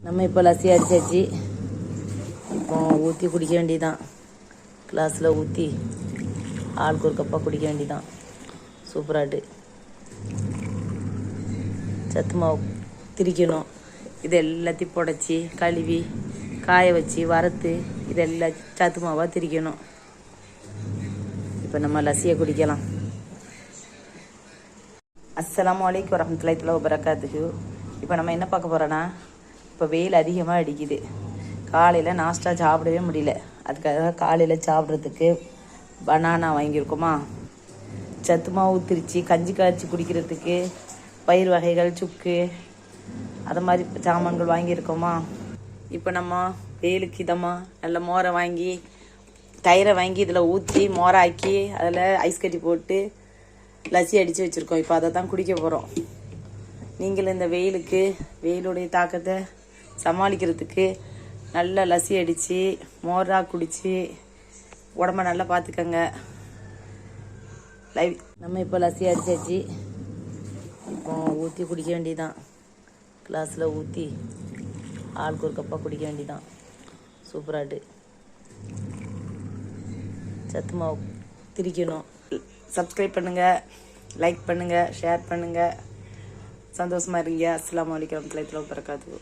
நம்ம இப்போ லஸ்ஸி அடிச்சாச்சு. இப்போ ஊற்றி குடிக்க வேண்டியதான். கிளாஸில் ஊற்றி ஆளுக்கு ஒரு கப்பாக குடிக்க வேண்டியதான். சூப்பராட்டு சத்து மாவு திரிக்கணும். இது எல்லாத்தையும் புடச்சி கழுவி காய வச்சு வறுத்து இதெல்லாம் சத்து மாவாக திரிக்கணும். இப்போ நம்ம லஸ்ஸியை குடிக்கலாம். அஸ்ஸலாமு அலைக்கும் வரஹ்மத்துல்லாஹி வபரகாத்துஹு. இப்போ நம்ம என்ன பார்க்க போகிறோன்னா, இப்போ வெயில் அதிகமாக அடிக்குது. காலையில் நாஸ்டா சாப்பிடவே முடியல. அதுக்காக காலையில் சாப்பிட்றதுக்கு பனானா வாங்கியிருக்கோமா, சத்து மாவு திரிச்சு கஞ்சி காய்ச்சி குடிக்கிறதுக்கு பயிர் வகைகள் சுக்கு அது மாதிரி சாமான்கள் வாங்கியிருக்கோமா. இப்போ நம்ம வெயிலுக்கு இதமாக நல்ல மோரை வாங்கி தயிரை வாங்கி இதில் ஊற்றி மோராக்கி அதில் ஐஸ் கட்டி போட்டு லஸ்ஸி அடித்து வச்சுருக்கோம். இப்போ அதை தான் குடிக்க போகிறோம். நீங்களும் இந்த வெயிலுடைய தாக்கத்தை சமாளிக்கிறதுக்கு நல்லா லஸ்ஸி அடித்து மோராக குடித்து உடம்ப நல்லா பார்த்துக்கங்க. நம்ம இப்போ லஸ்ஸி அடிச்சாச்சு. இப்போ ஊற்றி குடிக்க வேண்டியதான். கிளாஸில் ஊற்றி ஆளுக்கு ஒரு கப்பாக குடிக்க வேண்டியதான். சூப்பராட்டு சத்து மாவு திரிக்கணும். சப்ஸ்கிரைப் பண்ணுங்கள், லைக் பண்ணுங்கள், ஷேர் பண்ணுங்கள். சந்தோஷமாக இருங்க. அஸ்ஸலாமு அலைக்கும் வரஹ்மத்துல்லாஹி வபரகாத்துஹு.